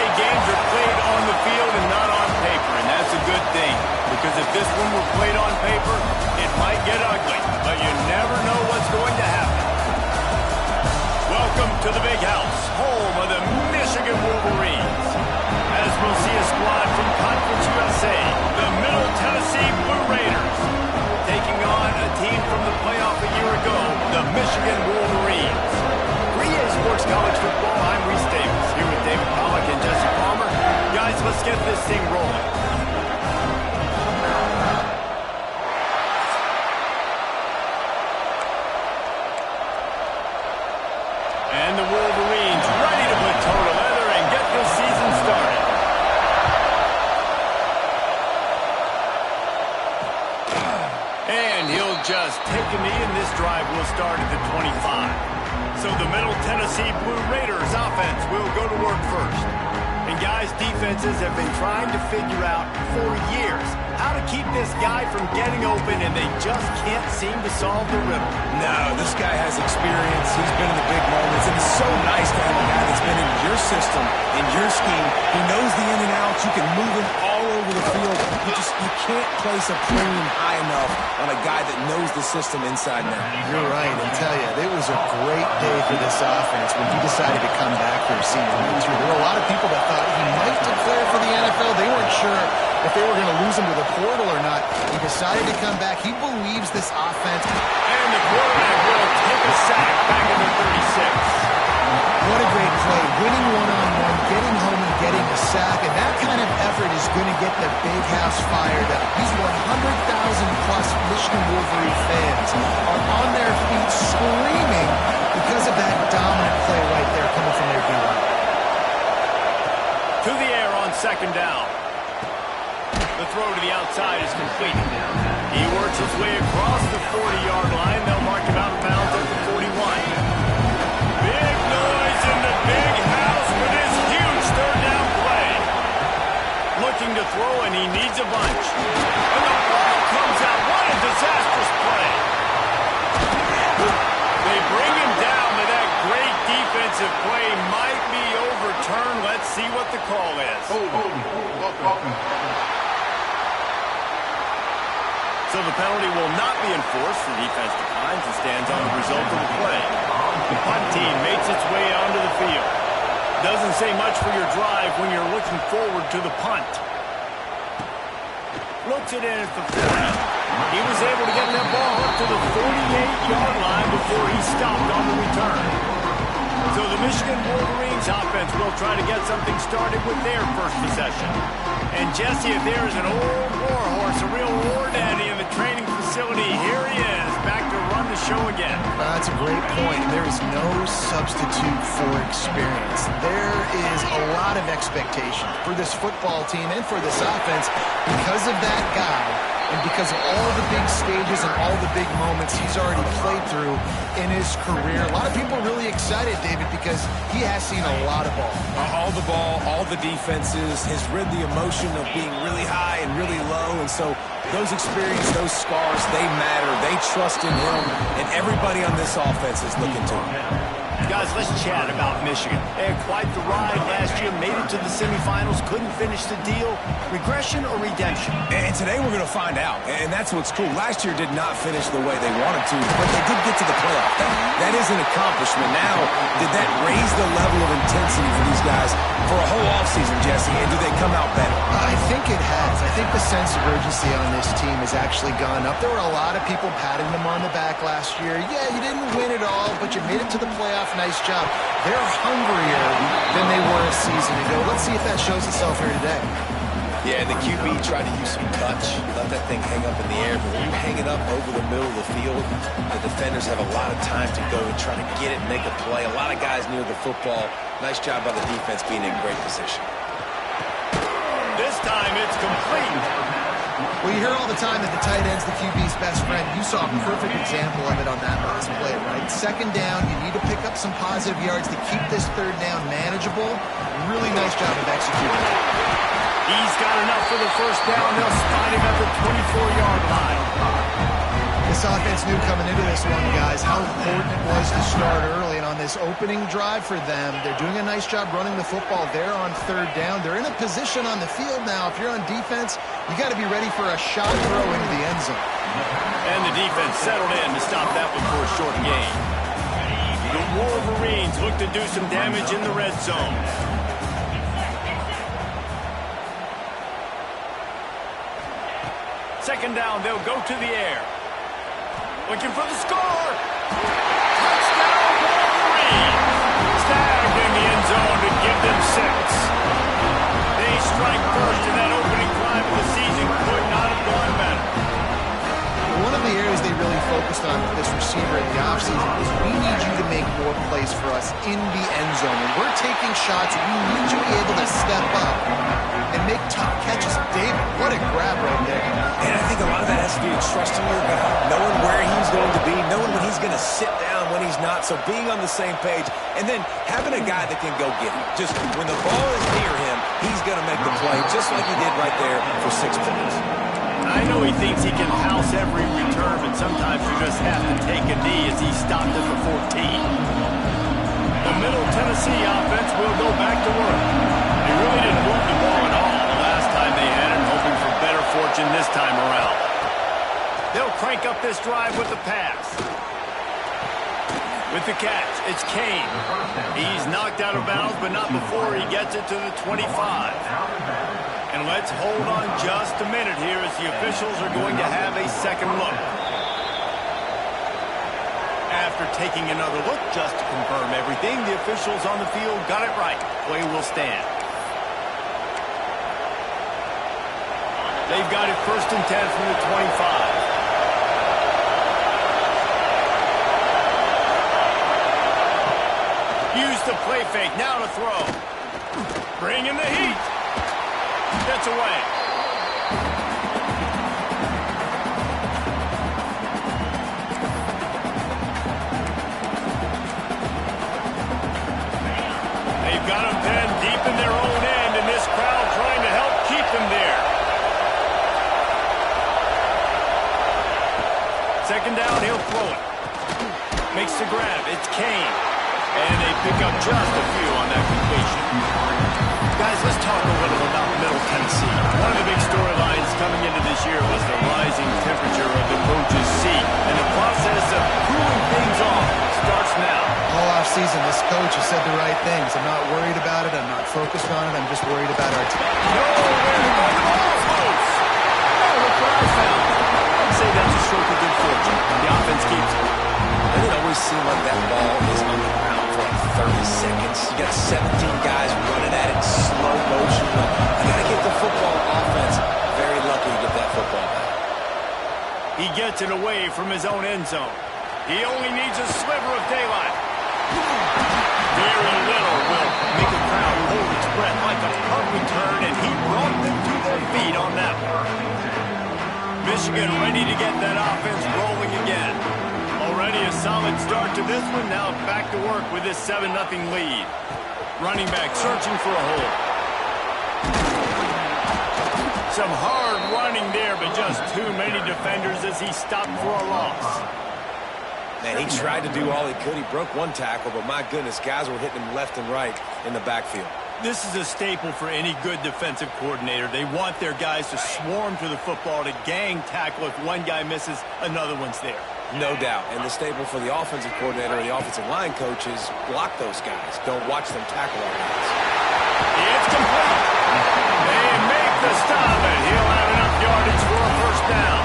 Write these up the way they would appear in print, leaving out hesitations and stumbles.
day games are played on the field and not on paper, and that's a good thing. Because if this one were played on paper, it might get ugly, but you never know what's going to happen. Welcome to the Big House, home of the Michigan Wolverines. As we'll see a squad from Conference USA, the Middle Tennessee Blue Raiders, taking on a team from the playoff a year ago, the Michigan Wolverines. 3A Sports College Football, I'm Reese Davis, here with David Pollack and Jesse Palmer. Guys, let's get this thing rolling. And the Wolverines ready to put toe to leather and get this season started. And he'll just take a knee, and this drive will start at the 25. So the Middle Tennessee Blue Raiders offense will go to work first. And guys, defenses have been trying to figure out for years how to keep this guy from getting open, and they just can't seem to solve the riddle. No, this guy has experience. He's been in the big moments, and it's so nice to have a guy that's been in your system, in your scheme. He knows the in and outs. You can move him all over the field. You can't place a premium high enough on a guy that knows the system inside and out. You're right, and tell you, it was a great day for this offense when he decided to come back for his senior year. There were a lot of people that thought he might declare for the NFL. They weren't sure if they were going to lose him to the portal or not. He decided to come back. He believes this offense. And the quarterback will take a sack back at the 36. What a great play. Winning one-on-one, getting home and getting a sack. And that kind of effort is going to get the Big House fired up. These 100,000-plus Michigan Wolverine fans are on their feet screaming because of that dominant play right there coming from their D-line. To the air on second down. The throw to the outside is complete. He works his way across the 40-yard line. They'll mark him out of bounds at the 41. Big noise in the Big House with his huge third down play. Looking to throw, and he needs a bunch. And the ball comes out. What a disastrous play. They bring him down, but that great defensive play might be overturned. Let's see what the call is. So the penalty will not be enforced. The defense declines and stands on the result of the play. The punt team makes its way onto the field. Doesn't say much for your drive when you're looking forward to the punt. Looks it in at the 40. He was able to get that ball up to the 48-yard line before he stopped on the return. So the Michigan Wolverines offense will try to get something started with their first possession. And Jesse, if there is an old war horse, a real war daddy in the training facility, here he is, back to run the show again. That's a great point. There is no substitute for experience. There is a lot of expectation for this football team and for this offense because of that guy. And because of all the big stages and all the big moments he's already played through in his career. A lot of people are really excited, David, because he has seen a lot of ball. All the ball, all the defenses, has rid the emotion of being really high and really low. And so those experiences, those scars, they matter. They trust in him. And everybody on this offense is looking to him. Guys, let's chat about Michigan. They had quite the ride last year, made it to the semifinals, couldn't finish the deal. Regression or redemption? And today we're going to find out. And that's what's cool. Last year did not finish the way they wanted to, but they did get to the playoff. That is an accomplishment. Now, did that raise the level of intensity for these guys for a whole offseason, Jesse? And do they come out better? I think it has. I think the sense of urgency on this team has actually gone up. There were a lot of people patting them on the back last year. Yeah, you didn't win it all, but you made it to the playoff. Nice job. They're hungrier than they were a season ago. Let's see if that shows itself here today. Yeah, the QB tried to use some touch, let that thing hang up in the air. But when you hang it up over the middle of the field, the defenders have a lot of time to go and try to get it and make a play. A lot of guys near the football. Nice job by the defense being in great position. This time it's complete. Well, you hear all the time that the tight end's the QB's best friend. You saw a perfect example of it on that last play, right? Second down, you need to pick up some positive yards to keep this third down manageable. Really nice job of executing. He's got enough for the first down. They'll spot him at the 24-yard line. This offense knew coming into this one, guys, how important it was to start early. And on this opening drive for them. They're doing a nice job running the football there on third down. They're in a position on the field now. If you're on defense, you got to be ready for a shot throw into the end zone. And the defense settled in to stop that one for a short gain. The Wolverines look to do some damage in the red zone. Second down, they'll go to the air. Looking for the score. Touchdown, Wolverines. Tagged in the end zone to give them 6. They strike first in that opening drive of the season. Could not have gone better. One of the areas they really focused on with this receiver in the offseason was we need you to make more plays for us in the end zone. When we're taking shots, we need you to be able to step up and make tough catches. David, what a grab right there. And I think a lot of that has to do with trusting your guy, knowing where he's going to be, knowing when he's going to sit down, when he's not. So being on the same page, and then having a guy that can go get him. Just when the ball is near him, he's going to make the play, just like he did right there for 6 points. I know he thinks he can house every return, but sometimes you just have to take a knee as he stopped at the 14. The Middle Tennessee offense will go back to work. They really didn't move the ball at all the last time they had it, hoping for better fortune this time around. They'll crank up this drive with the pass. With the catch, it's Kane. He's knocked out of bounds, but not before he gets it to the 25. And let's hold on just a minute here as the officials are going to have a second look. After taking another look just to confirm everything, the officials on the field got it right. Play will stand. They've got it 1st and 10 from the 25. Use the play fake, now to throw. Bring in the heat. Gets away. They've got him pinned deep in their own end, and this crowd trying to help keep them there. Second down, he'll throw it. Makes the grab. It's Kane. And they pick up just a few on that completion. Guys, let's talk a little about Middle Tennessee. One of the big storylines coming into this year was the rising temperature of the coach's seat. And the process of cooling things off starts now. All offseason, this coach has said the right things. I'm not worried about it. I'm not focused on it. I'm just worried about our team. No, the ball's loose. Oh, look what I found. I'd say that's a stroke of good fortune. The offense keeps it. And it always seemed like that ball is on the ground for like 30 seconds. You got 17 guys running at it in slow motion. I got to get the football offense very lucky to get that football back. He gets it away from his own end zone. He only needs a sliver of daylight. Very little will make a crowd hold its breath like a punt return, and he brought them to their feet on that one. Michigan ready to get that offense rolling again. Already a solid start to this one. Now back to work with this 7-0 lead. Running back searching for a hole. Some hard running there, but just too many defenders as he stopped for a loss. Man, he tried to do all he could. He broke one tackle, but my goodness, guys were hitting him left and right in the backfield. This is a staple for any good defensive coordinator. They want their guys to swarm to the football, to gang tackle. If one guy misses, another one's there. No doubt. And the staple for the offensive coordinator or the offensive line coach is block those guys. Don't watch them tackle our guys. It's complete. They make the stop, and he'll have enough yardage for a first down.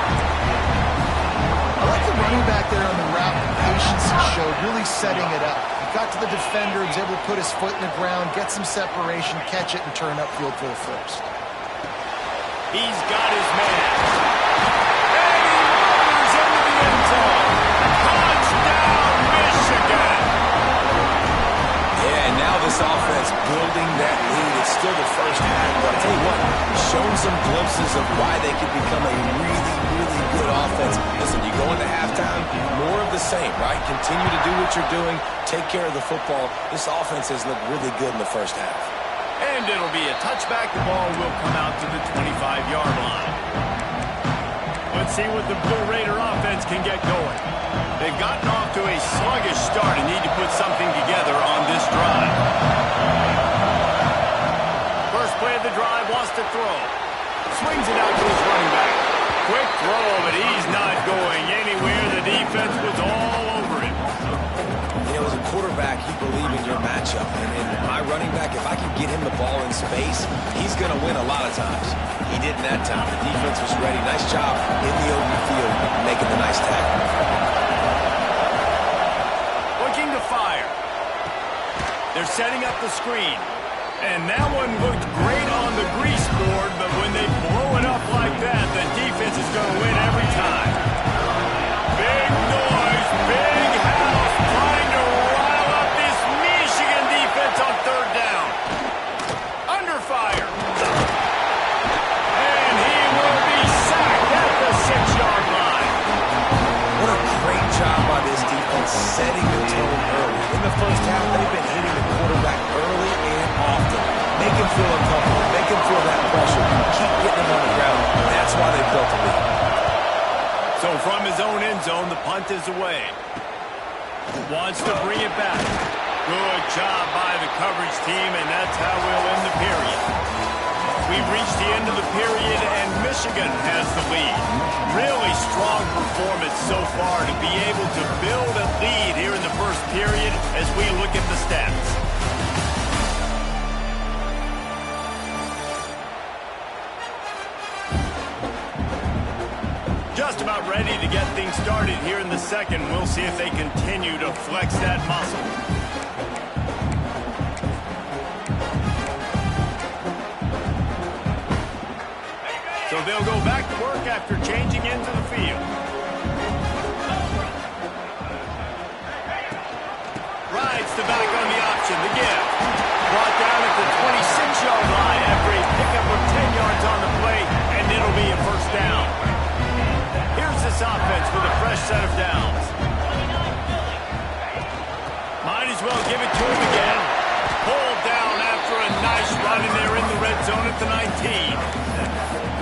I like the running back there on the route, the patience he showed, really setting it up. He got to the defender, was able to put his foot in the ground, get some separation, catch it, and turn upfield for the first. He's got his man. And he rolls into the end zone. Touchdown, Michigan. Yeah, and now this offense building that lead. It's still the first half, but I'll tell you what, shown some glimpses of why they could become a really, really good offense. Listen, you go into halftime, more of the same, right? Continue to do what you're doing, take care of the football. This offense has looked really good in the first half. And it'll be a touchback. The ball will come out to the 25-yard line. Let's see what the Blue Raider offense can get going. They've gotten off to a sluggish start and need to put something together on this drive. First play of the drive, wants to throw. Swings it out to his running back. Quick throw, but he's not going anywhere. The defense was all over him. You know, as a quarterback, you believe in your matchup. And in my running back, if I can get him the ball in space, he's going to win a lot of times. He didn't that time. The defense was ready. Nice job in the open field, making the nice tackle. Looking to fire. They're setting up the screen. And that one looked great on the grease board, but when they blow it up like that, the defense is going to win every time. Big noise, big house, trying to rile up this Michigan defense on third down. Under fire. And he will be sacked at the 6-yard line. What a great job by this defense setting the tone early. In the first half, they've been hitting the quarterback early and often. Make him feel uncomfortable. Make him feel that pressure. Keep getting him on the ground. That's why they built the lead. So from his own end zone, the punt is away. Wants to bring it back. Good job by the coverage team, and that's how we'll end the period. We've reached the end of the period, and Michigan has the lead. Really strong performance so far to be able to build a lead here in the first period as we look at the stats. Just about ready to get things started here in the second. We'll see if they continue to flex that muscle. So they'll go back to work after changing into the field. Rides the back on the option, the give. Brought down at the 26-yard line after a pickup of 10 yards on the play, and it'll be a first down. Here's this offense with a fresh set of downs. Might as well give it to him again. Pulled down after a nice run, and they're in the red zone at the 19.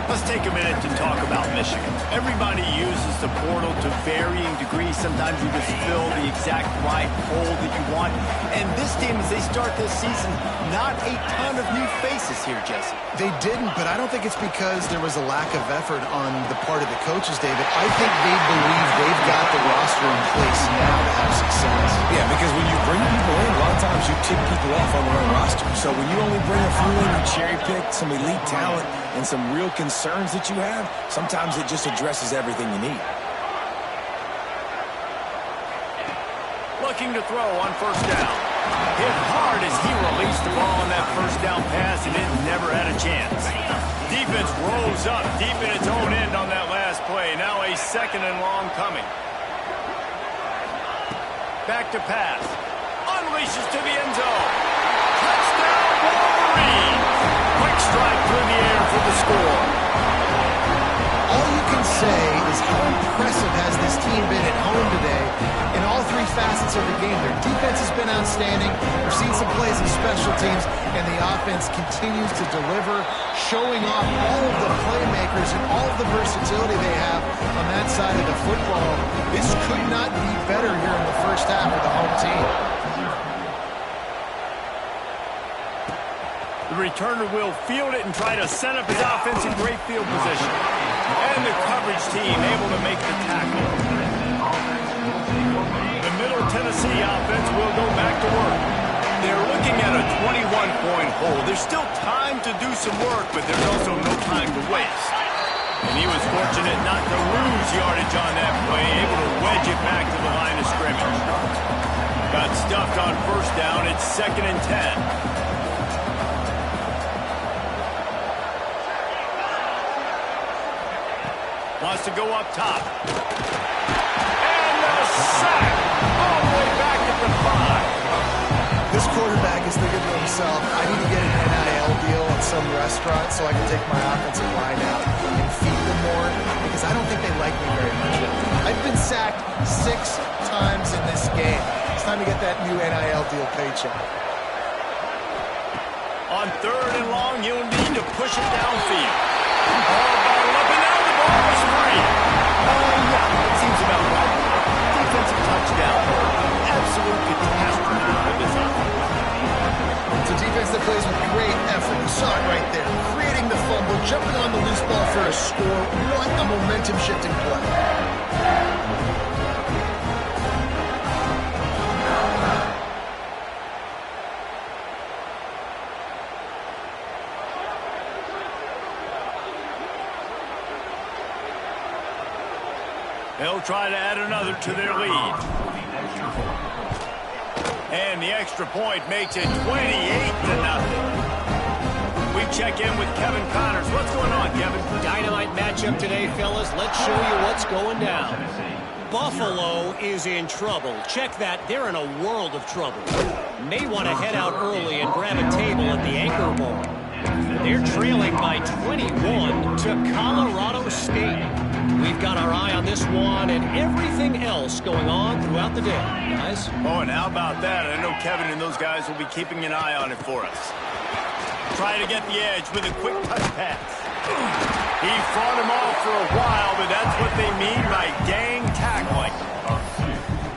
Let's take a minute to talk about Michigan. Everybody uses the portal to varying degrees. Sometimes you just fill the exact right hole that you want. And this team, as they start this season, not a ton of new faces here, Jesse. They didn't, but I don't think it's because there was a lack of effort on the part of the coaches, David. I think they believe they've got the roster in place now to have success. Yeah, because when you bring people in, a lot of times you tick people off on their own roster. So when you only bring a few in, you cherry pick some elite talent and some real concerns that you have, sometimes it just addresses everything you need. Looking to throw on first down. Hit hard as he released the ball on that first down pass, and it never had a chance. Defense rose up deep in its own end on that last play. Now a second and long coming. Back to pass. Unleashes to the end zone. Touchdown, Wolverine! Quick strike through the air for the score. All you can say is how impressive has this team been at home today in all three facets of the game. Their defense has been outstanding. We've seen some plays in special teams, and the offense continues to deliver, showing off all of the playmakers and all of the versatility they have on that side of the football. This could not be better here in the first half of the home team. The returner will field it and try to set up his offense in great field position. And the coverage team able to make the tackle. The Middle Tennessee offense will go back to work. They're looking at a 21-point hole. There's still time to do some work, but there's also no time to waste. And he was fortunate not to lose yardage on that play, able to wedge it back to the line of scrimmage. Got stuffed on first down. It's 2nd and 10. Wants to go up top. And the sack all the way back at the 5. This quarterback is thinking to himself, I need to get an NIL deal at some restaurant so I can take my offensive line out and feed them more, because I don't think they like me very much. I've been sacked 6 times in this game. It's time to get that new NIL deal paycheck. On 3rd and long, you'll need to push it downfield. All bottled up, and now the ball is free. Jumping on the loose ball for a score. What a momentum-shifting play. They'll try to add another to their lead. And the extra point makes it 28-0. We check in with Kevin Connors. What's going on, Kevin? Dynamite matchup today, fellas. Let's show you what's going down. Buffalo is in trouble. Check that. They're in a world of trouble. May want to head out early and grab a table at the Anchor Bowl. They're trailing by 21 to Colorado State. We've got our eye on this one and everything else going on throughout the day, guys. Oh, and how about that? I know Kevin and those guys will be keeping an eye on it for us. Trying to get the edge with a quick touch pass. He fought him off for a while, but that's what they mean by gang tackling.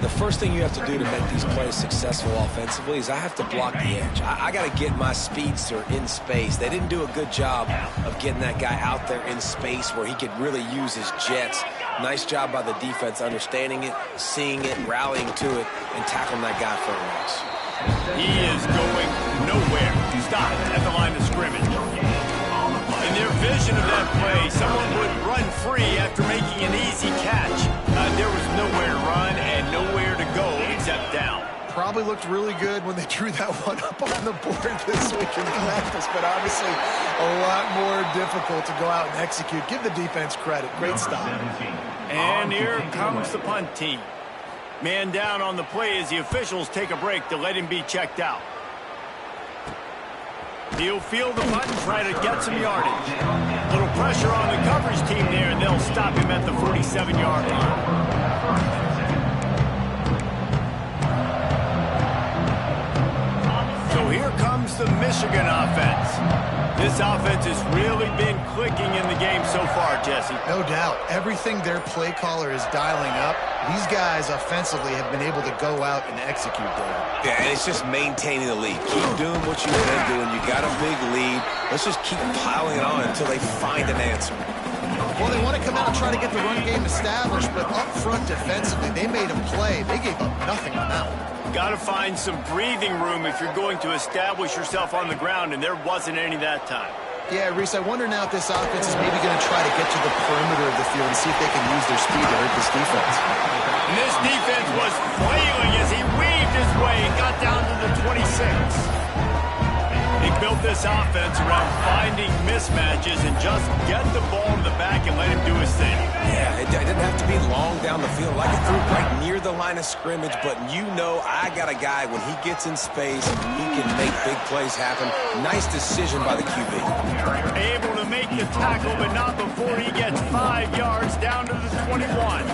The first thing you have to do to make these plays successful offensively is I have to block the edge. I got to get my speedster in space. They didn't do a good job of getting that guy out there in space where he could really use his jets. Nice job by the defense understanding it, seeing it, rallying to it, and tackling that guy for a loss. He is going nowhere. Stopped at the line of scrimmage. In their vision of that play, someone would run free after making an easy catch. There was nowhere to run and nowhere to go except down. Probably looked really good when they drew that one up on the board this week in practice, but obviously a lot more difficult to go out and execute. Give the defense credit. Great stop. And here comes the punt team. Man down on the play as the officials take a break to let him be checked out. He'll field the punt and try to get some yardage. Little pressure on the coverage team there, and they'll stop him at the 47-yard line. So here comes the Michigan offense. This offense has really been clicking in the game so far, Jesse. No doubt. Everything their play caller is dialing up, these guys offensively have been able to go out and execute there. Yeah, and it's just maintaining the lead. Keep doing what you've been doing. You got a big lead. Let's just keep piling it on until they find an answer. Well, they want to come out and try to get the run game established, but up front defensively, they made them play. They gave up nothing on that one. Got to find some breathing room if you're going to establish yourself on the ground, and there wasn't any that time. Yeah, Reese, I wonder now if this offense is maybe going to try to get to the perimeter of the field and see if they can use their speed to hurt this defense. And this defense was flailing as he weaved his way and got down to the 26. He built this offense around finding mismatches and just get the ball in the back and let him do his thing. Yeah, it didn't have to be long down the field. Like it threw right near the line of scrimmage, but you know I got a guy, when he gets in space, he can make big plays happen. Nice decision by the QB. Able to make the tackle, but not before he gets 5 yards down to the 21.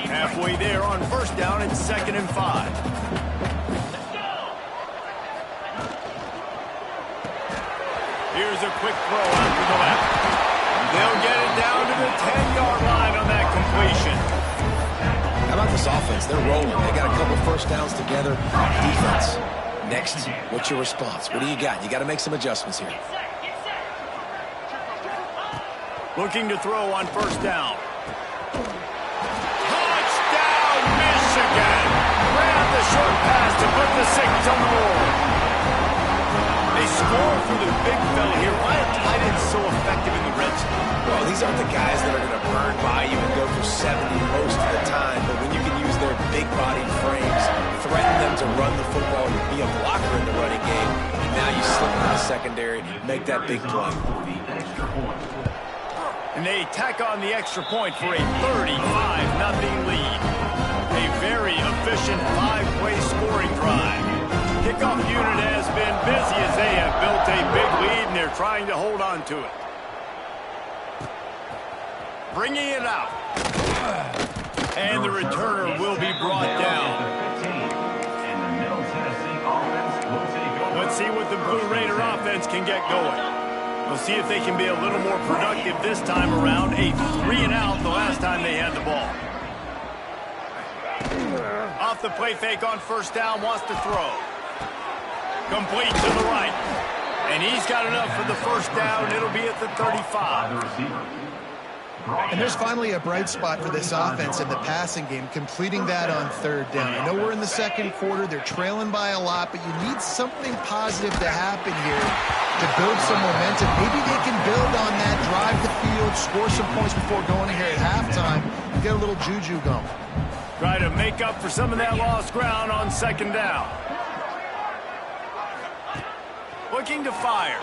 Halfway there on first down and 2nd and 5. Here's a quick throw out to the left. They'll get it down to the 10-yard line on that completion. How about this offense? They're rolling. They got a couple first downs together. Defense. Next, what's your response? What do you got? You got to make some adjustments here. Looking to throw on first down. Touchdown, Michigan! Grab the short pass to put the 6 on the board. They score for the big fella here. Why are tight ends so effective in the red zone? Well, these aren't the guys that are going to burn by you and go for 70 most of the time, but when you can use their big-bodied frames, threaten them to run the football and be a blocker in the running game, and now you slip in the secondary, make that big play. And they tack on the extra point for a 35-0 lead. A very efficient 5-play scoring drive. Kickoff unit has been busy as they have built a big lead, and they're trying to hold on to it. Bringing it out. And the returner will be brought down. Let's see what the Blue Raider offense can get going. We'll see if they can be a little more productive this time around. A 3-and-out the last time they had the ball. Off the play fake on first down, wants to throw. Complete to the right. And he's got enough for the first down. It'll be at the 35. And there's finally a bright spot for this offense in the passing game, completing that on third down. I know we're in the second quarter. They're trailing by a lot, but you need something positive to happen here to build some momentum. Maybe they can build on that, drive the field, score some points before going here at halftime, and get a little juju going. Try to make up for some of that lost ground on second down. Looking to fire.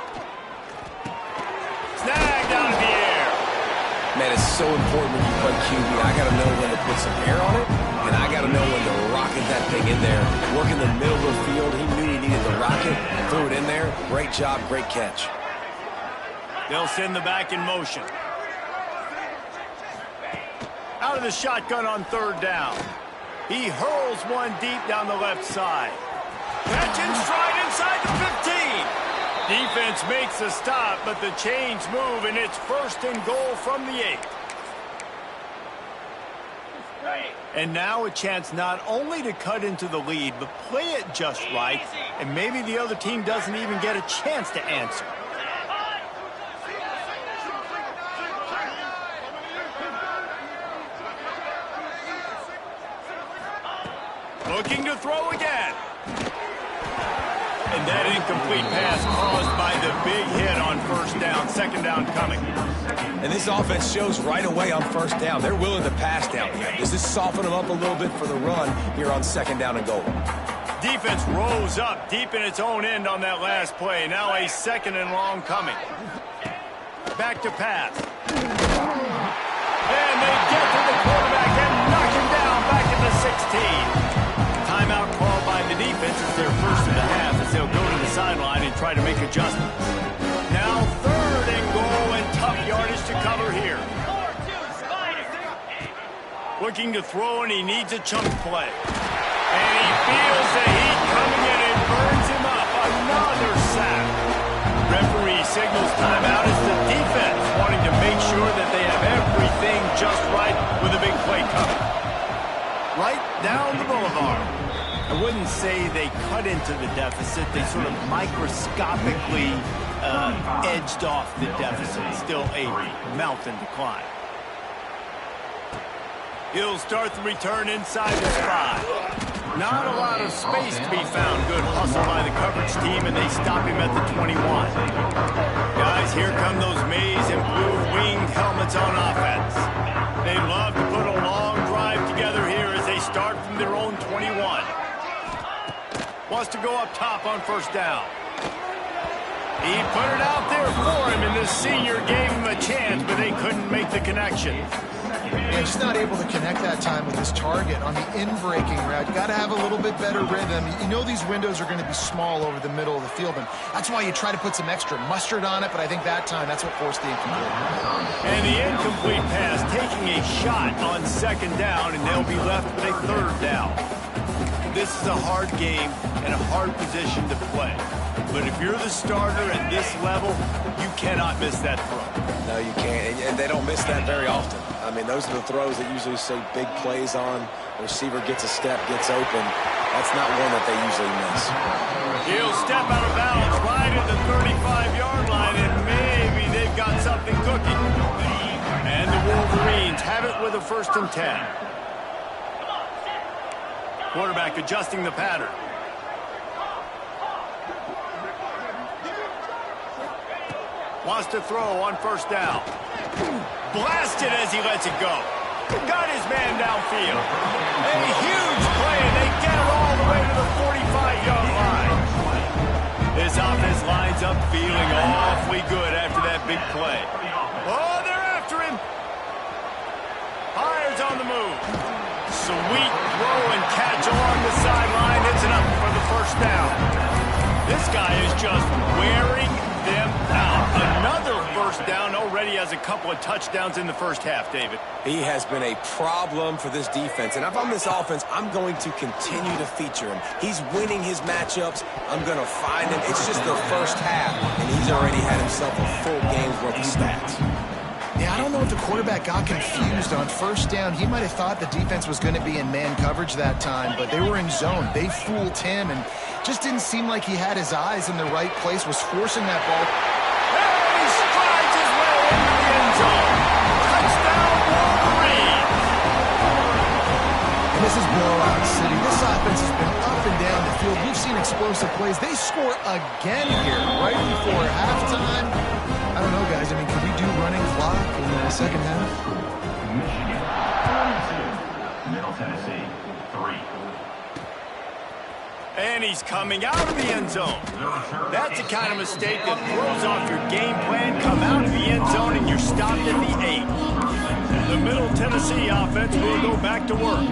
Snagged out of the air. Man, it's so important when you play QB. I got to know when to put some air on it, and I got to know when to rocket that thing in there. Work in the middle of the field. He knew he needed to rocket, threw it in there. Great job, great catch. They'll send the back in motion. Out of the shotgun on third down. He hurls one deep down the left side. Catch in stride inside the 15. Defense makes a stop, but the chains move, and it's first and goal from the 8. And now a chance not only to cut into the lead, but play it just right, and maybe the other team doesn't even get a chance to answer. Looking to throw again. And that incomplete pass caused by the big hit on first down. Second down coming. And this offense shows right away on first down. They're willing to pass down here. Does this soften them up a little bit for the run here on second down and goal? Defense rose up deep in its own end on that last play. Now a second and long coming. Back to pass. And they get to the quarterback and knock him down back at the 16. Timeout called by the defense. It's their first of the half as they'll go to the sideline and try to make adjustments. Now third and goal and tough yardage to cover here. Looking to throw, and he needs a chunk play. And he feels the heat coming in and burns him up. Another sack. Referee signals timeout as the defense wanting to make sure that they have everything just right with a big play coming. Right down the boulevard. I wouldn't say they cut into the deficit. They sort of microscopically edged off the deficit. Still a mountain to climb. He'll start the return inside the spot. Not a lot of space to be found. Good hustle by the coverage team, and they stop him at the 21. Guys, here come those maize and blue winged helmets on offense. They love to put a long drive together here as they start from their own 21. Wants to go up top on first down. He put it out there for him, and this senior gave him a chance, but they couldn't make the connection. Yeah, just not able to connect that time with his target on the in-breaking route. You got to have a little bit better rhythm. You know these windows are going to be small over the middle of the field, and that's why you try to put some extra mustard on it, but I think that time that's what forced the incomplete. And the incomplete pass taking a shot on second down, and they'll be left with a third down. This is a hard game and a hard position to play. But if you're the starter at this level, you cannot miss that throw. No, you can't. And they don't miss that very often. I mean, those are the throws that usually say big plays on. The receiver gets a step, gets open. That's not one that they usually miss. He'll step out of bounds right at the 35-yard line, and maybe they've got something cooking. And the Wolverines have it with a 1st and 10. Quarterback adjusting the pattern. Wants to throw on first down. Blasted as he lets it go. Got his man downfield. A huge play, and they get it all the way to the 45-yard line. This offense lines up feeling awfully good after that big play. Oh, they're after him. Hires on the move. Sweet throw and catch along the sideline. Hits it up for the first down. This guy is just wearing them out. Another first down, already has a couple of touchdowns in the first half, David. He has been a problem for this defense. And if I'm this offense, I'm going to continue to feature him. He's winning his matchups. I'm going to find him. It's just the first half, and he's already had himself a full game's worth of stats. Yeah, I don't know if the quarterback got confused on first down. He might have thought the defense was going to be in man coverage that time, but they were in zone. They fooled him and just didn't seem like he had his eyes in the right place, was forcing that ball. He strides his way into the end zone. Touchdown, Wolverine! And this is blowout city. This offense has been up and down the field. We've seen explosive plays. They score again here right before halftime. I don't know, guys. I mean, can we do running clock in the second half? Michigan, 2. Middle Tennessee, 3. And he's coming out of the end zone. That's the kind of mistake that throws off your game plan. Come out of the end zone and you're stopped at the 8. The Middle Tennessee offense will go back to work.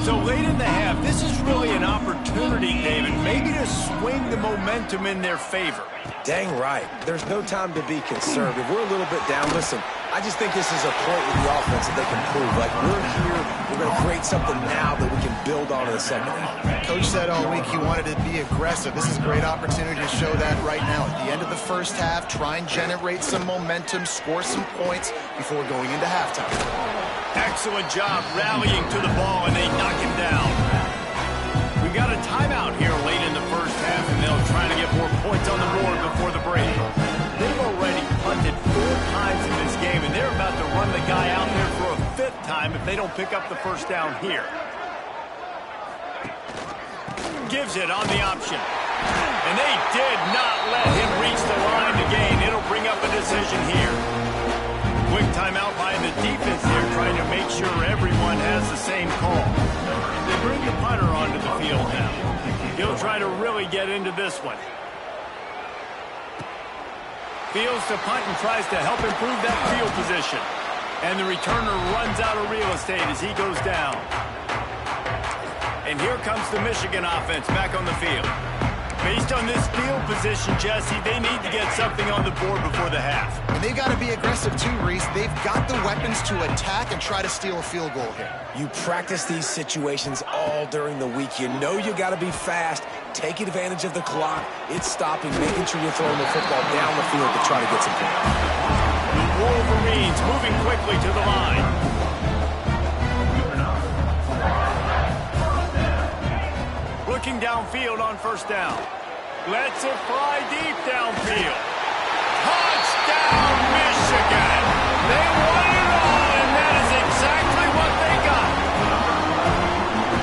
So late in the half, this is really an opportunity, David, maybe to swing the momentum in their favor. Dang right. There's no time to be conservative. We're a little bit down. Listen, I just think this is a point with the offense that they can prove. Like, we're here, we're going to create something now that we can build on in the second half. Coach said all week he wanted to be aggressive. This is a great opportunity to show that right now. At the end of the first half, try and generate some momentum, score some points before going into halftime. Excellent job rallying to the ball, and they knock him down. We've got a timeout here late in the first half, and they'll try to get more points on the board before the break. They've already punted 4 times in this game, and they're about to run the guy out there for a 5th time if they don't pick up the first down here. Gives it on the option. And they did not let him reach the line to gain. It'll bring up a decision here. Quick timeout by the defense here, trying to make sure everyone has the same call. They bring the punter onto the field now. He'll try to really get into this one. Fields to punt and tries to help improve that field position. And the returner runs out of real estate as he goes down. And here comes the Michigan offense back on the field. Based on this field position, Jesse, they need to get something on the board before the half. And they've got to be aggressive too, Reese. They've got the weapons to attack and try to steal a field goal here. You practice these situations all during the week. You know you got to be fast, take advantage of the clock. It's stopping, making sure you're throwing the football down the field to try to get some points. The Wolverines moving quickly to the line. Looking downfield on first down. Lets it fly deep downfield. Touchdown, Michigan! They won it all, and that is exactly what they got.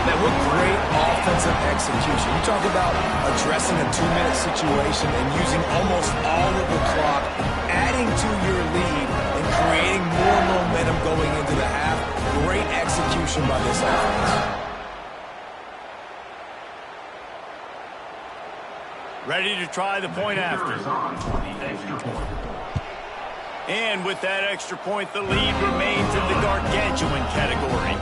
Now, what great offensive execution. You talk about addressing a 2-minute situation and using almost all of the clock, adding to your lead, and creating more momentum going into the half. Great execution by this offense. Ready to try the point after. And with that extra point, the lead remains in the gargantuan category.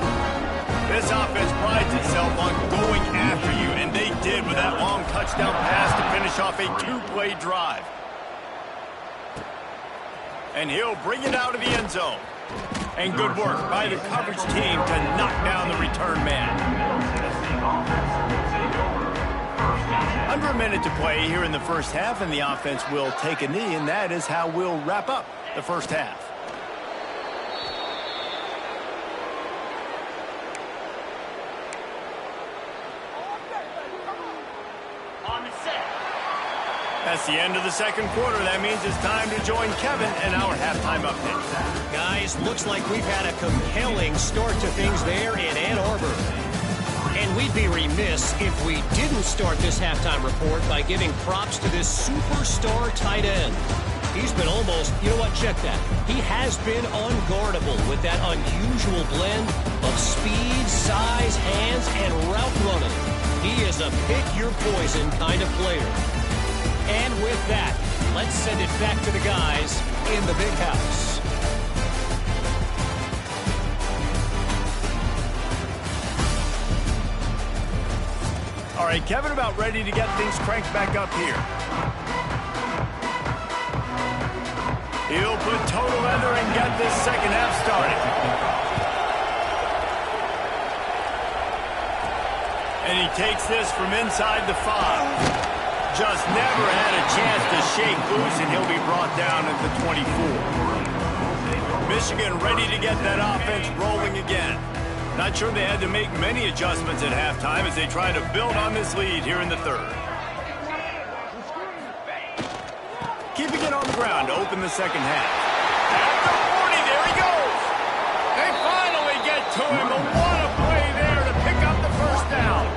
This offense prides itself on going after you, and they did with that long touchdown pass to finish off a 2-play drive. And he'll bring it out of the end zone. And good work by the coverage team to knock down the return man. Under a minute to play here in the first half, and the offense will take a knee, and that is how we'll wrap up the first half. That's the end of the second quarter. That means it's time to join Kevin and our halftime update. Guys, looks like we've had a compelling start to things there in Ann Arbor. And we'd be remiss if we didn't start this halftime report by giving props to this superstar tight end. He's been almost, you know what, check that. He has been unguardable with that unusual blend of speed, size, hands, and route running. He is a pick-your-poison kind of player. And with that, let's send it back to the guys in the big house. All right, Kevin, about ready to get things cranked back up here. He'll put total leather and get this second half started. And he takes this from inside the 5. Just never had a chance to shake loose, and he'll be brought down at the 24. Michigan ready to get that offense rolling again. Not sure they had to make many adjustments at halftime as they try to build on this lead here in the third. Keeping it on the ground to open the second half. At the 40, there he goes. They finally get to him, but what a play there to pick up the first down.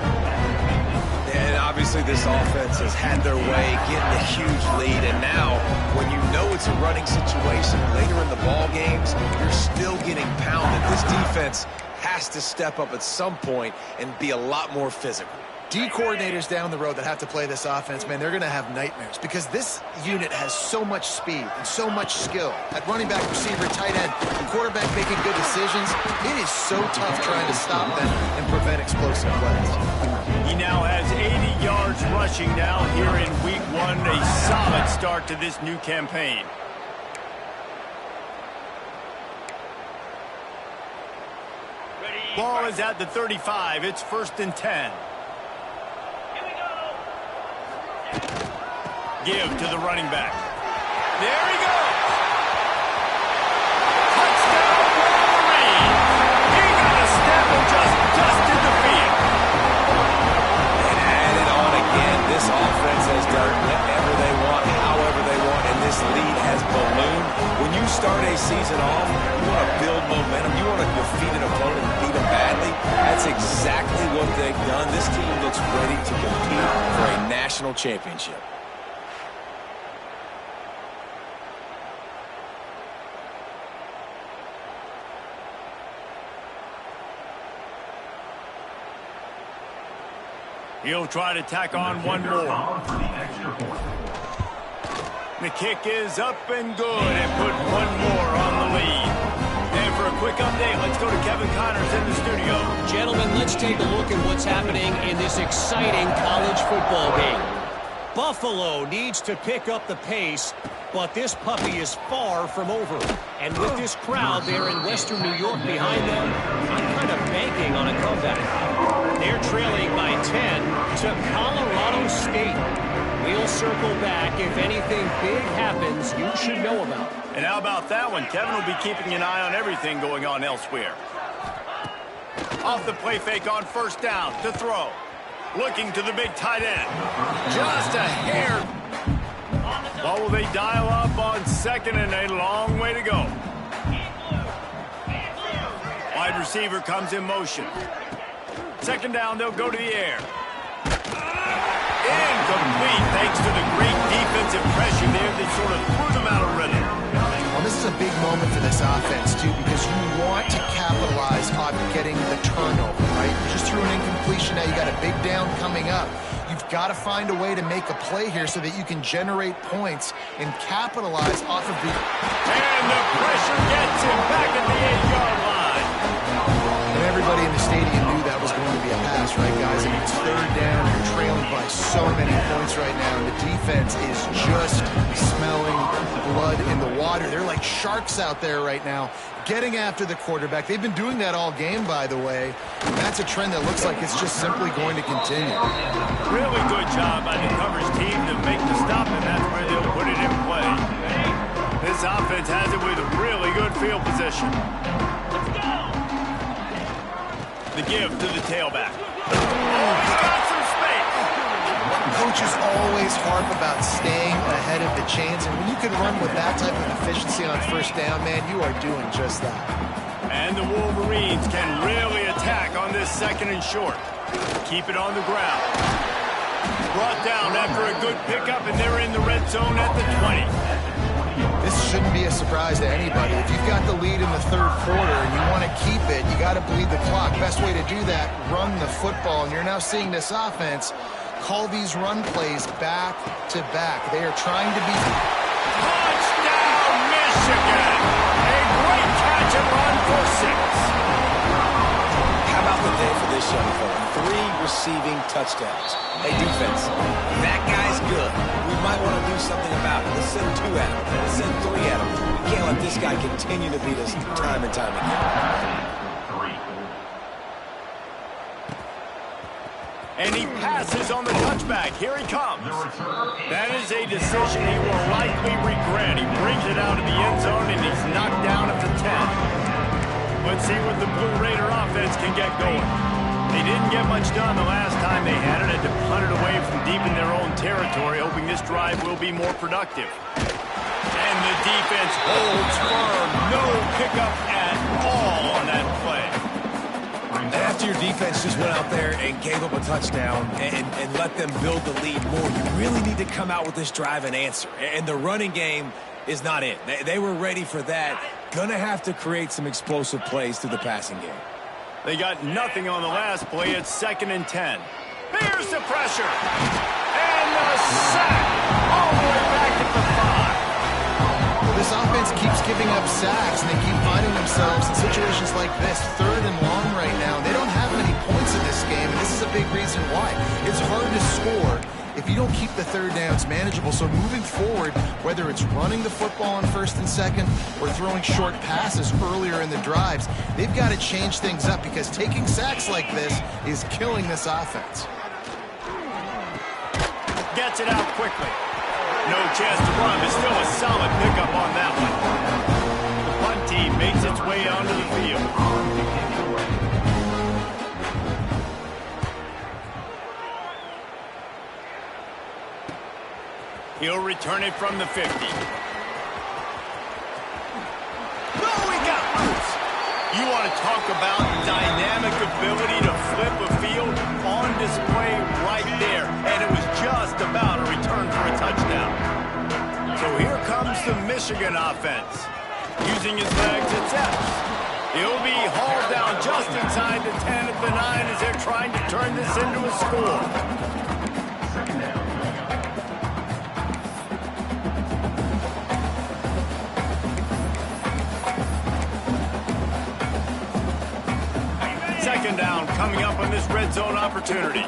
And obviously this offense has had their way, getting a huge lead, and now when you know it's a running situation later in the ball games, you're still getting pounded. This defense has to step up at some point and be a lot more physical. D coordinators down the road that have to play this offense, man, they're going to have nightmares because this unit has so much speed and so much skill. At running back, receiver, tight end, the quarterback making good decisions, it is so tough trying to stop them and prevent explosive plays. He now has 80 yards rushing now here in week 1, a solid start to this new campaign. Ball is at the 35. It's 1st and 10. Give to the running back. There he goes. Touchdown, Wolverine. He got a step and just dusted the field. And add it on again. This offense has done whatever they want, however they want, and this lead has ballooned. When you start a season off, you want to build momentum. You want to defeat an opponent and beat them badly. That's exactly what they've done. This team looks ready to compete for a national championship. He'll try to tack on one more. The kick is up and good and put one more on the lead. And for a quick update, let's go to Kevin Connors in the studio. Gentlemen, let's take a look at what's happening in this exciting college football game. Buffalo needs to pick up the pace, but this puppy is far from over. And with this crowd there in Western New York behind them, I'm kind of banking on a comeback. They're trailing by 10 to Colorado State. We'll circle back if anything big happens you should know about. And how about that one? Kevin will be keeping an eye on everything going on elsewhere. Off the play fake on 1st down to throw. Looking to the big tight end. Just a hair. What will they dial up on 2nd and a long way to go? Wide receiver comes in motion. 2nd down, they'll go to the air. Incomplete thanks to the great defensive pressure there that sort of threw them out of rhythm. Well, this is a big moment for this offense, too, because you want to capitalize on getting the turnover, right? You just threw an incompletion. Now you got a big down coming up. You've got to find a way to make a play here so that you can generate points and capitalize off of the... And the pressure gets him back at the 8-yard line. And everybody in the stadium knew that was going to be a pass, right, guys? I mean, it's 3rd down. You're trailing by so many points right now. And the defense is just smelling blood in the water. They're like sharks out there right now, getting after the quarterback. They've been doing that all game, by the way. And that's a trend that looks like it's just simply going to continue. Really good job by the coverage team to make the stop, and that's where they'll put it in play. This offense has it with really good field position. The give to the tailback. Oh, he's got some space. Coaches always harp about staying ahead of the chains, and when you can run with that type of efficiency on 1st down, man, you are doing just that. And the Wolverines can really attack on this 2nd and short. Keep it on the ground. Brought down after a good pickup, and they're in the red zone at the 20. This shouldn't be a surprise to anybody. If you've got the lead in the 3rd quarter and you want to keep it, you got to bleed the clock. Best way to do that, run the football. And you're now seeing this offense call these run plays back to back. They are trying to be... Touchdown, Michigan! A great catch and run for 6. How about the day for this young fella? 3 receiving touchdowns. Hey, defense, that guy's good. We might want to do something about it. Let's send 2 at him. Let's send 3 at him. We can't let this guy continue to beat us time and time again. And he passes on the touchback. Here he comes. That is a decision he will likely regret. He brings it out of the end zone, and he's knocked down at the 10. Let's see what the Blue Raider offense can get going. They didn't get much done the last time they had it. Had to punt it away from deep in their own territory, hoping this drive will be more productive. And the defense holds firm. No pickup at all on that play. After your defense just went out there and gave up a touchdown and let them build the lead more, you really need to come out with this drive and answer. And the running game is not it. They were ready for that. Gonna have to create some explosive plays through the passing game. They got nothing on the last play. It's 2nd and 10. Here's the pressure. And the sack. All the way back at the 5. This offense keeps giving up sacks, and they keep finding themselves in situations like this, 3rd and long right now. They don't have many points in this game, and this is a big reason why. It's hard to score if you don't keep the 3rd downs manageable. So moving forward, whether it's running the football on 1st and 2nd or throwing short passes earlier in the drives, they've got to change things up because taking sacks like this is killing this offense. Gets it out quickly. No chance to run, but still a solid pickup on that one. The punt team makes its way onto the field. He'll return it from the 50. No, he got loose. You want to talk about dynamic ability to flip a field on display right there. And it was just about a return for a touchdown. So here comes the Michigan offense. Using his legs, it's Epps. He'll be hauled down just inside the 10 at the 9 as they're trying to turn this into a score. Second down coming up on this red zone opportunity.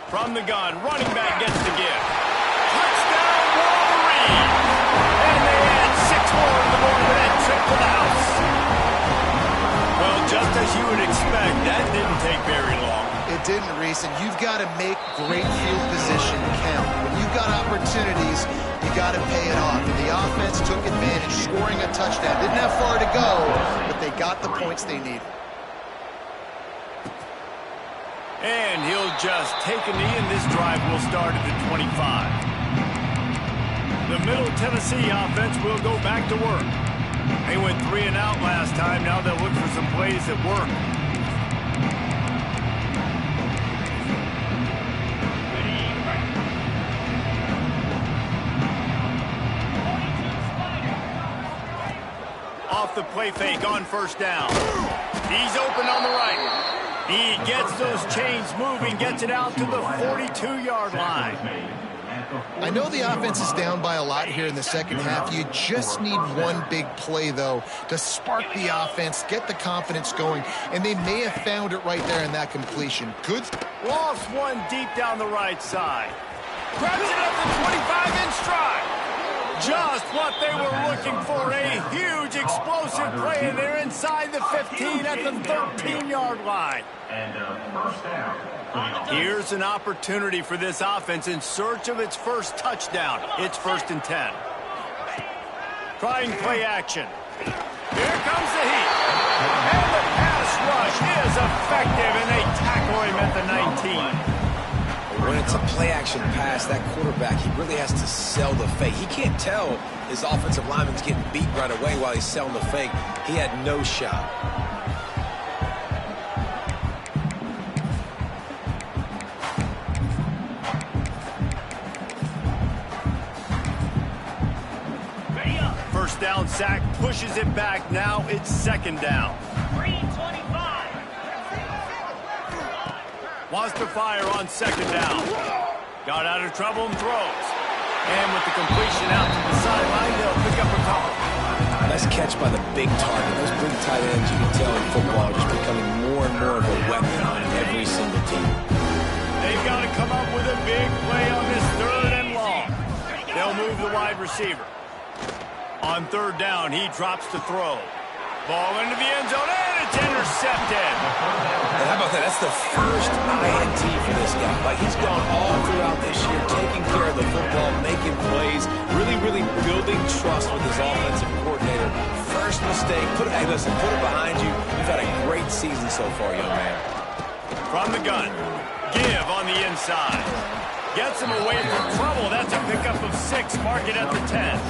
From the gun, running back gets the give. Touchdown, Wolverine! And they add 6 more to the board with that trip to the house. Well, just as you would expect, that didn't take very long. It didn't, Reese, and you've got to make great field position count. When you've got opportunities, you got to pay it off. And the offense took advantage, scoring a touchdown. Didn't have far to go, but they got the points they needed. And he'll just take a knee, and this drive will start at the 25. The Middle Tennessee offense will go back to work. They went 3 and out last time. Now they'll look for some plays that work. Off the play fake on 1st down. He's open on the right. He gets those chains moving, gets it out to the 42-yard line. I know the offense is down by a lot here in the second half. You just need one big play, though, to spark the offense, get the confidence going, and they may have found it right there in that completion. Good. Lost one deep down the right side. Grabs it up the 25 in stride. Just what they were looking for, a huge explosive play, and they're inside the 15 at the 13-yard line. And first down. Here's an opportunity for this offense in search of its first touchdown. It's 1st and 10. Trying play action. Here comes the heat. And the pass rush is effective, and they tackle him at the 19. When it's a play-action pass, that quarterback, he really has to sell the fake. He can't tell his offensive lineman's getting beat right away while he's selling the fake. He had no shot. First down sack, pushes it back. Now it's 2nd down. 3:25. Wants to fire on 2nd down. Got out of trouble and throws. And with the completion out to the sideline, they'll pick up a couple. Nice catch by the big target. Those big tight ends, you can tell in football, are just becoming more and more of a weapon on every single team. They've got to come up with a big play on this 3rd and long. They'll move the wide receiver. On 3rd down, he drops to throw. Ball into the end zone, and it's intercepted. intercepted. And how about that? That's the first INT for this guy. Like, he's gone all throughout this year, taking care of the football, making plays, really, really building trust with his offensive coordinator. First mistake, hey, listen, put it behind you. You've had a great season so far, young man. From the gun, give on the inside. Gets him away from trouble. That's a pickup of 6. Mark it at the 10.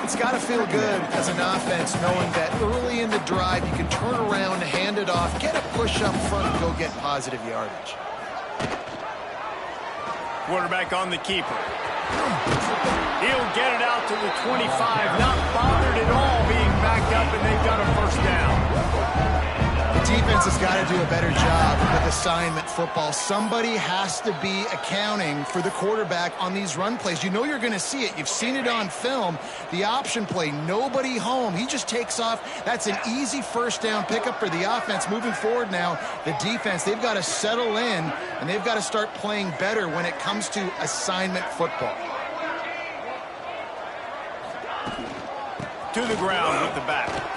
It's got to feel good as an offense knowing that early in the drive you can turn around, hand it off, get a push up front, and go get positive yardage. Quarterback on the keeper. He'll get it out to the 25. Not bothered at all being backed up, and they've got a first down. The defense has got to do a better job with assignment football. Somebody has to be accounting for the quarterback on these run plays. You know you're going to see it. You've seen it on film. The option play, nobody home. He just takes off. That's an easy first down pickup for the offense. Moving forward now, the defense, they've got to settle in, and they've got to start playing better when it comes to assignment football. To the ground with the back.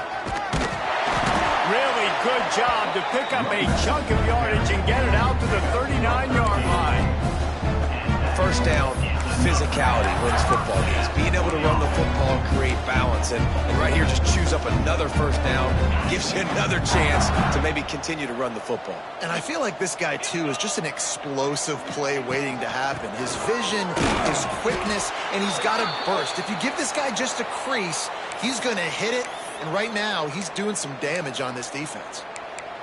Really good job to pick up a chunk of yardage and get it out to the 39-yard line. First down, physicality wins football games. Being able to run the football and create balance. And right here, just choose up another first down. Gives you another chance to maybe continue to run the football. And I feel like this guy, too, is just an explosive play waiting to happen. His vision, his quickness, and he's got a burst. If you give this guy just a crease, he's going to hit it. And right now, he's doing some damage on this defense.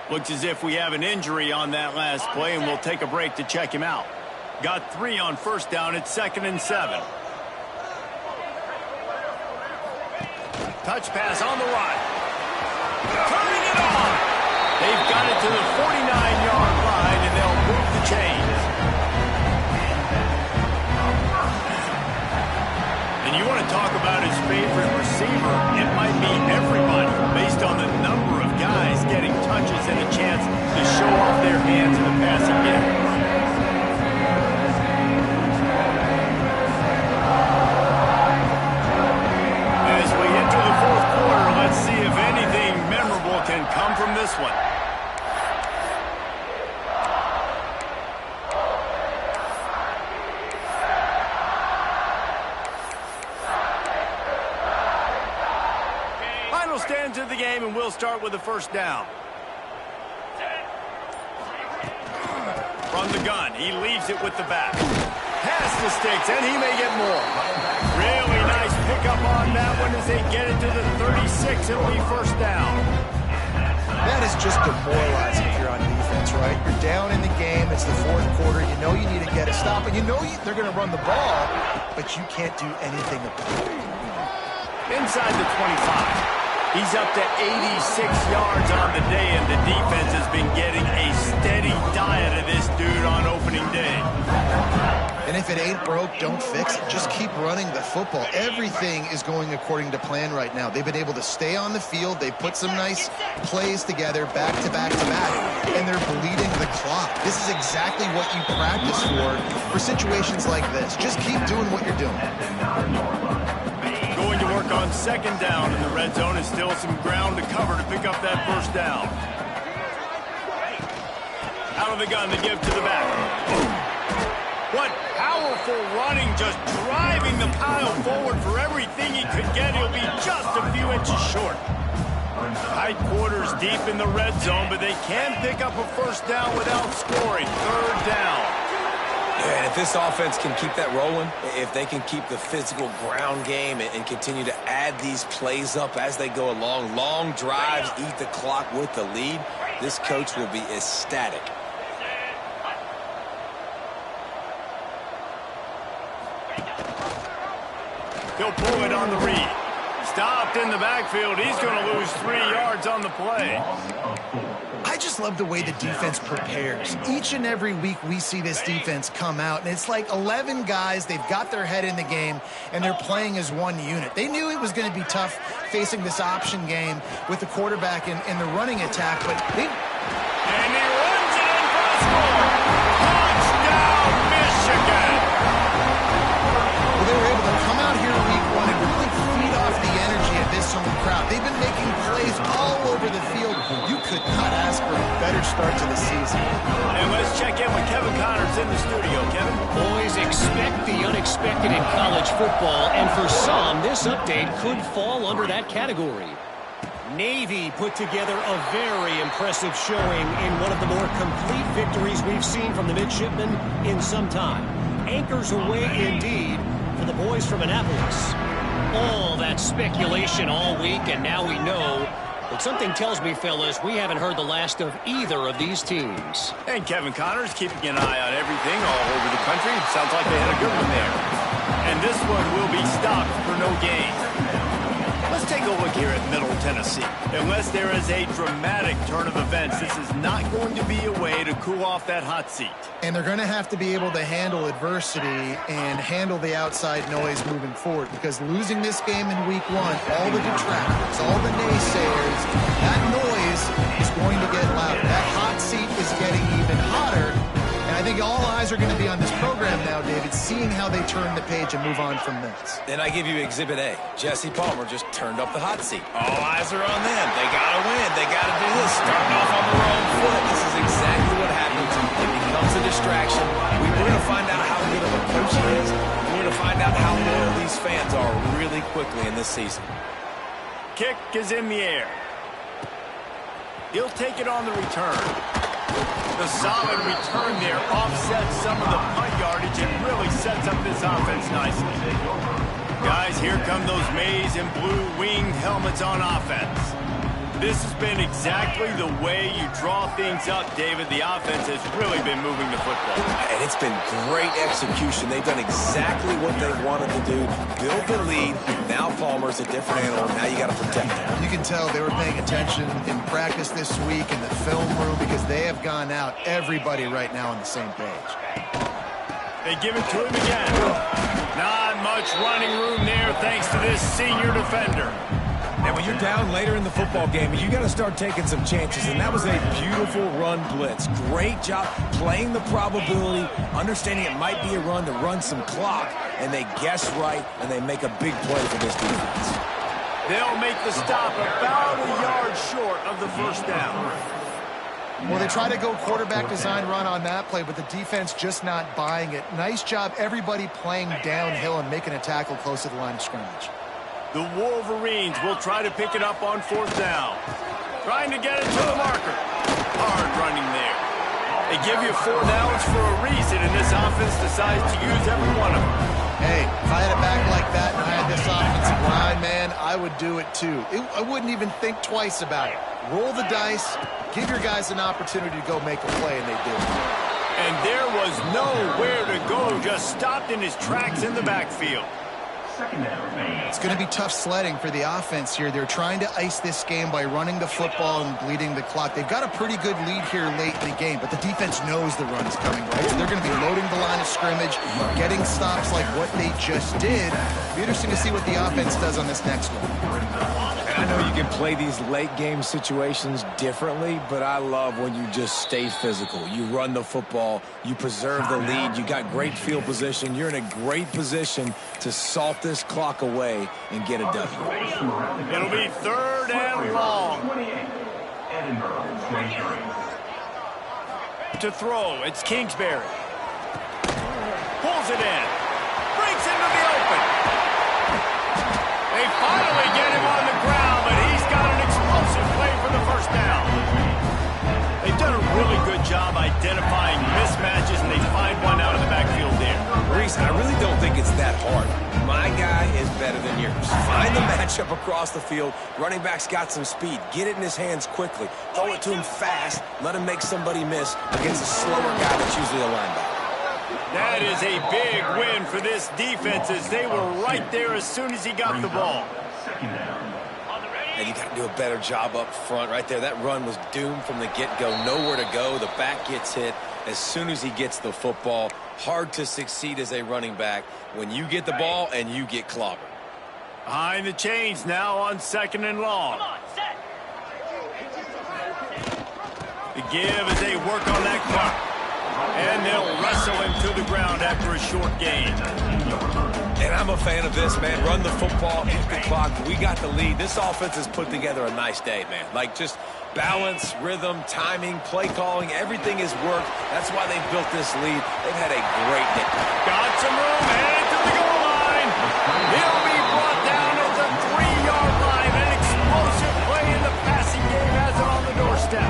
Looks as if we have an injury on that last play, and we'll take a break to check him out. Got 3 on first down. It's 2nd and 7. Touch pass on the right. Turning it on. They've got it to the 49-yard line, and they'll move the chains. And you want to talk about his favorite receiver, it might be everybody based on the number of guys getting touches and a chance to show off their hands in the passing game. As we enter the 4th quarter, let's see if anything memorable can come from this one. Stands of the game, and we'll start with the first down. From the gun, he leaves it with the back. Pass the sticks, and he may get more. Really nice pickup on that one as they get it to the 36. It'll be first down. That is just demoralizing if you're on defense, right? You're down in the game. It's the 4th quarter. You know you need to get a stop, and you know they're going to run the ball, but you can't do anything about it. Inside the 25. He's up to 86 yards on the day, and the defense has been getting a steady diet of this dude on opening day. And if it ain't broke, don't fix it. Just keep running the football. Everything is going according to plan right now. They've been able to stay on the field. They've put some nice plays together back to back to back, and they're bleeding the clock. This is exactly what you practice for situations like this. Just keep doing what you're doing. Going to work on 2nd down in the red zone, is still some ground to cover to pick up that first down. Out of the gun, they give to the back. What powerful running, just driving the pile forward for everything he could get. He'll be just a few inches short. Tight quarters deep in the red zone, but they can pick up a first down without scoring. 3rd down. Yeah, and if this offense can keep that rolling, if they can keep the physical ground game and continue to add these plays up as they go along, long drives, eat the clock with the lead, this coach will be ecstatic. He'll pull it on the read. Stopped in the backfield. He's going to lose 3 yards on the play. I just love the way the defense prepares. Each and every week we see this defense come out, and it's like 11 guys. They've got their head in the game, and they're playing as one unit. They knew it was going to be tough facing this option game with the quarterback in the running attack, but they... And he runs it in for a score. Touchdown, Michigan! Well, they were able to come out here week 1 and really feed off the energy of this home crowd. They've been making plays all over the field. You could not in the studio, Kevin. Boys, expect the unexpected in college football, and for some, this update could fall under that category. Navy put together a very impressive showing in one of the more complete victories we've seen from the midshipmen in some time. Anchors away indeed for the boys from Annapolis. All that speculation all week, and now we know. But something tells me, fellas, we haven't heard the last of either of these teams. And Kevin Connors keeping an eye on everything all over the country. Sounds like they had a good one there. And this one will be stopped for no gain. Let's take a look here at Middle Tennessee. Unless there is a dramatic turn of events, this is not going to be a way to cool off that hot seat. And they're going to have to be able to handle adversity and handle the outside noise moving forward, because losing this game in week 1, all the detractors, all the naysayers, that noise is going to get louder. That hot seat is getting even hotter. And I think all eyes are going to be on this program now, David, seeing how they turn the page and move on from this. And I give you Exhibit A. Jesse Palmer just turned up the hot seat. All eyes are on them. They got to win. They got to do this. Starting off on the wrong foot. This is exactly what happens. It becomes a distraction. We're going to find out how good of a coach he is. We're going to find out how loyal these fans are really quickly in this season. Kick is in the air. He'll take it on the return. The solid return there offsets some of the punt yardage and really sets up this offense nicely. Guys, here come those maize and blue winged helmets on offense. This has been exactly the way you draw things up, David. The offense has really been moving the football. And it's been great execution. They've done exactly what they wanted to do. Build the lead. Now Palmer's a different animal. Now you got to protect him. You can tell they were paying attention in practice this week in the film room, because they have gone out, everybody right now on the same page. They give it to him again. Not much running room there thanks to this senior defender. And when you're down later in the football game, you got to start taking some chances. And that was a beautiful run blitz. Great job playing the probability, understanding it might be a run to run some clock, and they guess right, and they make a big play for this defense. They'll make the stop about a yard short of the first down. Well, they try to go quarterback design run on that play, but the defense just not buying it. Nice job, everybody playing downhill and making a tackle close to the line of scrimmage. The Wolverines will try to pick it up on 4th down. Trying to get it to the marker. Hard running there. They give you 4 downs for a reason, and this offense decides to use every one of them. Hey, if I had it back like that and I had this offensive line, man, I would do it too. I wouldn't even think twice about it. Roll the dice, give your guys an opportunity to go make a play, and they do. And there was nowhere to go, just stopped in his tracks in the backfield. It's going to be tough sledding for the offense here. They're trying to ice this game by running the football and bleeding the clock. They've got a pretty good lead here late in the game, but the defense knows the run is coming, right? So they're going to be loading the line of scrimmage, getting stops like what they just did. It'll be interesting to see what the offense does on this next one. And I know you can play these late game situations differently, but I love when you just stay physical. You run the football, you preserve the lead, you got great field position, you're in a great position to salt this clock away and get a W. It'll be 3rd and long. To throw, it's Kingsbury. Pulls it in. Breaks into the open. They finally get him on the ground, but he's got an explosive play for the first down. They've done a really good job identifying mismatches, and they find one out of the backfield there. Reese, I really don't think it's that hard. My guy is better than yours. Find the matchup across the field. Running back's got some speed. Get it in his hands quickly. Throw it to him fast. Let him make somebody miss against a slower guy that's usually a linebacker. That is a big win for this defense, as they were right there as soon as he got the ball. And you got to do a better job up front right there. That run was doomed from the get-go. Nowhere to go. The back gets hit as soon as he gets the football. Hard to succeed as a running back when you get the ball and you get clobbered. Behind the chains now on 2nd and long. The give as they work on that clock. And they'll wrestle him to the ground after a short gain. And I'm a fan of this, man. Run the football, hit the clock. We got the lead. This offense has put together a nice day, man. Like, just balance, rhythm, timing, play calling, everything has worked. That's why they've built this lead. They've had a great day. Got some room, headed to the goal line. He'll be brought down at the 3-yard line. An explosive play in the passing game has it on the doorstep.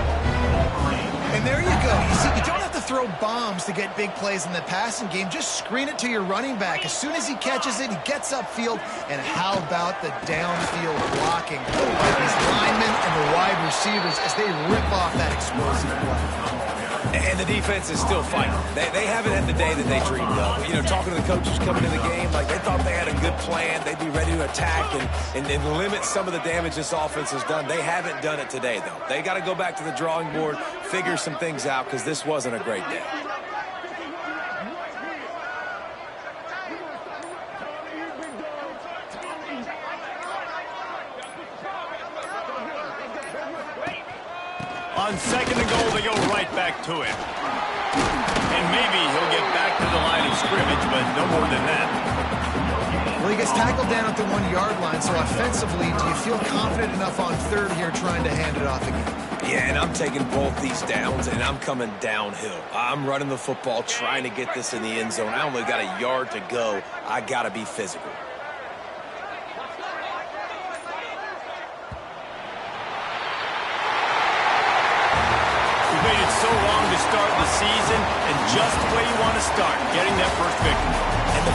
And there you go. You see, you don't have to throw bombs to get big plays in the passing game. Just screen it to your running back. As soon as he catches it, he gets upfield. And how about the downfield blocking by these linemen and the wide receivers as they rip off that explosive play. And the defense is still fighting. They haven't had the day that they dreamed of. You know, talking to the coaches coming to the game, like they thought they had a good plan. They'd be ready to attack and limit some of the damage this offense has done. They haven't done it today, though. They got to go back to the drawing board, figure some things out, because this wasn't a great day. On second and goal, they go right back to it. And maybe he'll get back to the line of scrimmage, but no more than that. Well, he gets tackled down at the 1-yard line, so offensively, do you feel confident enough on third here trying to hand it off again? Yeah, and I'm taking both these downs, and I'm coming downhill. I'm running the football, trying to get this in the end zone. I only got a yard to go. I got to be physical. Waited so long to start the season, and just the way you want to start, getting that first victory. And the